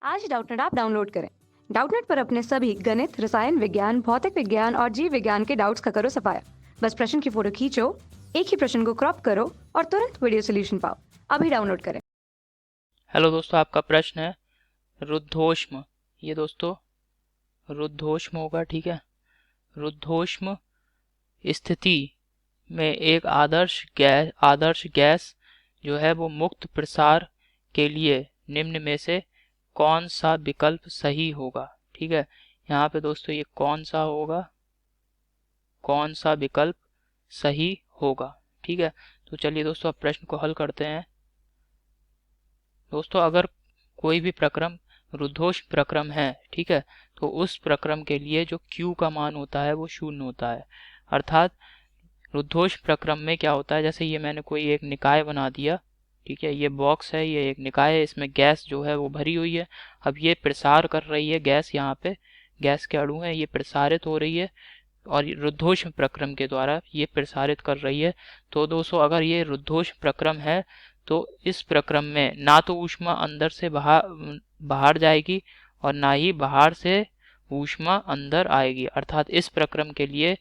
आज Doubtnut app download करें। Doubtnut पर अपने सभी गणित, रसायन विज्ञान, भौतिक विज्ञान और जीव विज्ञान के डाउट्स का करो सफाया। बस प्रश्न की फोटो खींचो, एक ही प्रश्न को क्रॉप करो और तुरंत वीडियो सोल्यूशन पाओ। अभी डाउनलोड करें। हेलो दोस्तों, आपका प्रश्न है रुद्धोष्म। ये दोस्तों रुद्धोष्म होगा, ठीक है। रुद्धोष्म स्थिति में एक आदर्श गैस जो है वो मुक्त प्रसार के लिए निम्न में से कौन सा विकल्प सही होगा, ठीक है। यहाँ पे दोस्तों ये कौन सा होगा, कौन सा विकल्प सही होगा, ठीक है। तो चलिए दोस्तों अब प्रश्न को हल करते हैं। दोस्तों अगर कोई भी प्रक्रम रुद्धोष्म प्रक्रम है, ठीक है, तो उस प्रक्रम के लिए जो Q का मान होता है वो 0 होता है। अर्थात रुद्धोष्म प्रक्रम में क्या होता है, जैसे ये मैंने कोई एक निकाय बना दिया, ठीक है, ये बॉक्स है, ये एक निकाय है, इसमें गैस जो है वो भरी हुई है। अब ये प्रसार कर रही है गैस, यहाँ पे गैस के अणु है, ये प्रसारित हो रही है और रुद्धोष्म प्रक्रम के द्वारा ये प्रसारित कर रही है। तो दोस्तों अगर ये रुद्धोष्म प्रक्रम है तो इस प्रक्रम में ना तो ऊष्मा अंदर से बाहर जाएगी और ना ही बाहर से ऊष्मा अंदर आएगी। अर्थात इस प्रक्रम के लिए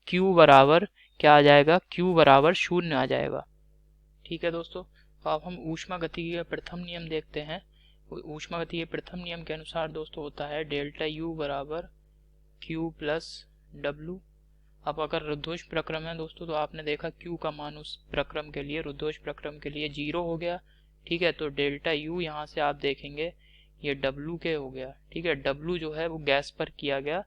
Q बराबर क्या आ जाएगा, Q बराबर 0 आ जाएगा, ठीक है दोस्तों। तो अब हम ऊष्मागतिकी का प्रथम नियम देखते हैं। ऊष्मागतिकी के प्रथम नियम के अनुसार दोस्तों होता है डेल्टा U बराबर Q प्लस W। अब अगर रुद्धोष्म प्रक्रम है दोस्तों तो आपने देखा Q का मान उस प्रक्रम के लिए, रुद्धोष्म प्रक्रम के लिए 0 हो गया, ठीक है। तो डेल्टा U यहाँ से आप देखेंगे ये W के हो गया, ठीक है। W जो है वो गैस पर किया गया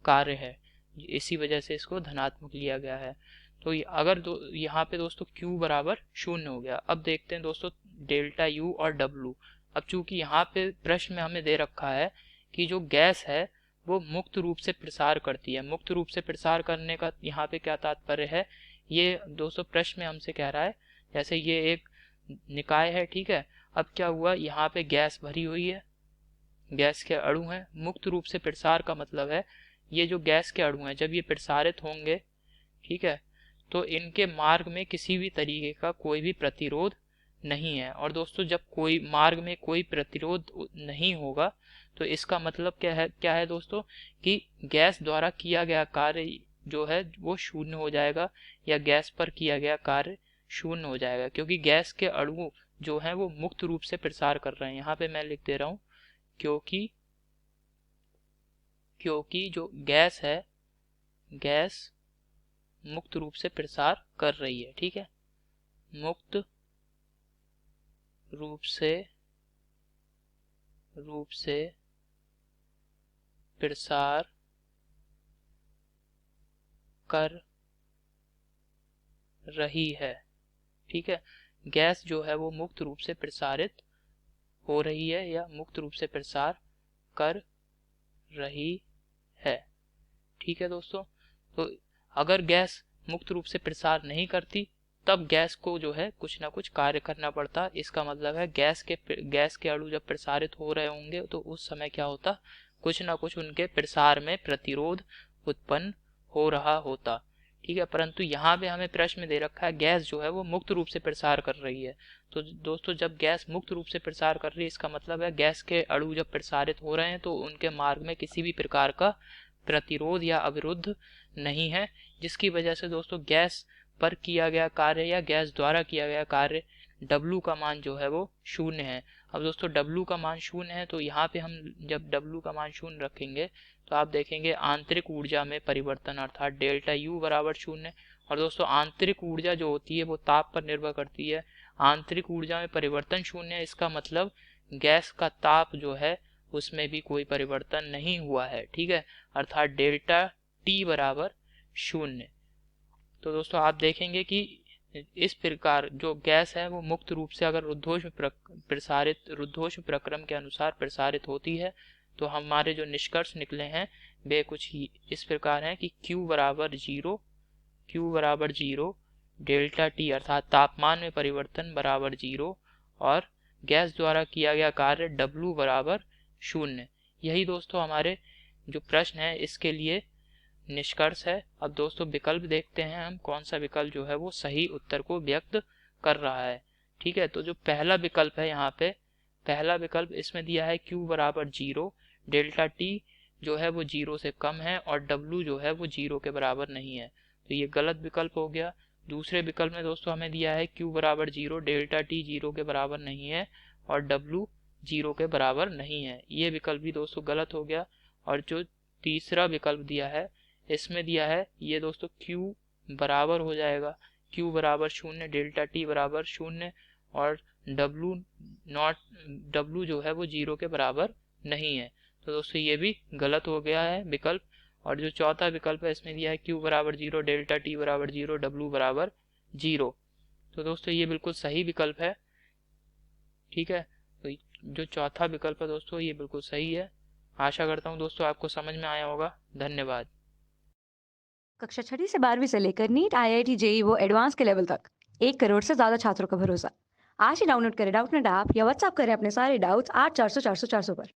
कार्य है, इसी वजह से इसको धनात्मक लिया गया है। तो अगर यहाँ पे दोस्तों Q बराबर 0 हो गया। अब देखते हैं दोस्तों डेल्टा U और W। अब चूंकि यहाँ पे प्रश्न में हमें दे रखा है कि जो गैस है वो मुक्त रूप से प्रसार करती है। मुक्त रूप से प्रसार करने का यहाँ पे क्या तात्पर्य है, ये दोस्तों प्रश्न में हमसे कह रहा है जैसे ये एक निकाय है, ठीक है। अब क्या हुआ, यहाँ पे गैस भरी हुई है, गैस के अणु हैं। मुक्त रूप से प्रसार का मतलब है ये जो गैस के अणु हैं जब ये प्रसारित होंगे, ठीक है, तो इनके मार्ग में किसी भी तरीके का कोई भी प्रतिरोध नहीं है। और दोस्तों जब कोई मार्ग में कोई प्रतिरोध नहीं होगा तो इसका मतलब क्या है दोस्तों कि गैस द्वारा किया गया कार्य जो है वो 0 हो जाएगा या गैस पर किया गया कार्य 0 हो जाएगा, क्योंकि गैस के अणु जो है वो मुक्त रूप से प्रसार कर रहे हैं। यहाँ पे मैं लिख दे रहा हूँ क्योंकि जो गैस है, गैस मुक्त रूप से प्रसार कर रही है, ठीक है। मुक्त रूप से प्रसार कर रही है, ठीक है। गैस जो है वो मुक्त रूप से प्रसारित हो रही है या मुक्त रूप से प्रसार कर रही है, ठीक है दोस्तों। तो अगर गैस मुक्त रूप से प्रसार नहीं करती तब गैस को जो है कुछ ना कुछ कार्य करना पड़ता। इसका मतलब है गैस के अणु जब प्रसारित हो रहे होंगे तो उस समय क्या होता, कुछ ना कुछ उनके प्रसार में प्रतिरोध उत्पन्न हो रहा होता, ठीक है। परंतु यहाँ पे हमें प्रश्न में दे रखा है गैस जो है वो मुक्त रूप से प्रसार कर रही है। तो दोस्तों जब गैस मुक्त रूप से प्रसार कर रही है इसका मतलब है गैस के अणु जब प्रसारित हो रहे हैं तो उनके मार्ग में किसी भी प्रकार का प्रतिरोध या अवरुद्ध नहीं है, जिसकी वजह से दोस्तों गैस पर किया गया कार्य या गैस द्वारा किया गया कार्य W का मान जो है वो 0 है। अब दोस्तों W का मान 0 है तो यहाँ पे हम जब W का मान 0 रखेंगे तो आप देखेंगे आंतरिक ऊर्जा में परिवर्तन अर्थात डेल्टा U बराबर 0। और दोस्तों आंतरिक ऊर्जा जो होती है वो ताप पर निर्भर करती है। आंतरिक ऊर्जा में परिवर्तन 0 है, इसका मतलब गैस का ताप जो है उसमें भी कोई परिवर्तन नहीं हुआ है, ठीक है। अर्थात डेल्टा T बराबर 0। तो दोस्तों आप देखेंगे कि इस प्रकार जो गैस है वो मुक्त रूप से अगर रुद्धोष्म प्रक्रम के अनुसार प्रसारित होती है तो हमारे जो निष्कर्ष निकले हैं वे कुछ ही इस प्रकार हैं कि Q बराबर 0, डेल्टा T अर्थात तापमान में परिवर्तन बराबर 0 और गैस द्वारा किया गया कार्य W बराबर 0। यही दोस्तों हमारे जो प्रश्न है इसके लिए निष्कर्ष है। अब दोस्तों विकल्प देखते हैं हम कौन सा विकल्प जो है वो सही उत्तर को व्यक्त कर रहा है, ठीक है। तो जो पहला विकल्प है यहाँ पे पहला विकल्प इसमें दिया है Q बराबर 0, डेल्टा T जो है वो 0 से कम है और W जो है वो 0 के बराबर नहीं है, तो ये गलत विकल्प हो गया। दूसरे विकल्प में दोस्तों हमें दिया है Q बराबर 0, डेल्टा T 0 के बराबर नहीं है और W 0 के बराबर नहीं है, ये विकल्प भी दोस्तों गलत हो गया। और जो तीसरा विकल्प दिया है इसमें दिया है ये दोस्तों Q बराबर हो जाएगा, Q बराबर 0, डेल्टा T बराबर 0 और W जो है वो 0 के बराबर नहीं है, तो दोस्तों ये भी गलत हो गया है विकल्प। और जो चौथा विकल्प है इसमें दिया है Q बराबर 0, डेल्टा T बराबर 0, W बराबर 0, तो दोस्तों ये बिल्कुल सही विकल्प है। ठीक है, तो जो चौथा विकल्प है दोस्तों ये बिल्कुल सही है। आशा करता हूँ दोस्तों आपको समझ में आया होगा। धन्यवाद। कक्षा 6ठी से 12वीं से लेकर नीट, IIT, JEE वो एडवांस के लेवल तक 1 करोड़ से ज्यादा छात्रों का भरोसा। आज ही डाउनलोड करें डाउटनेट ऐप या व्हाट्सएप करें अपने सारे डाउट्स 8400 400 400 पर।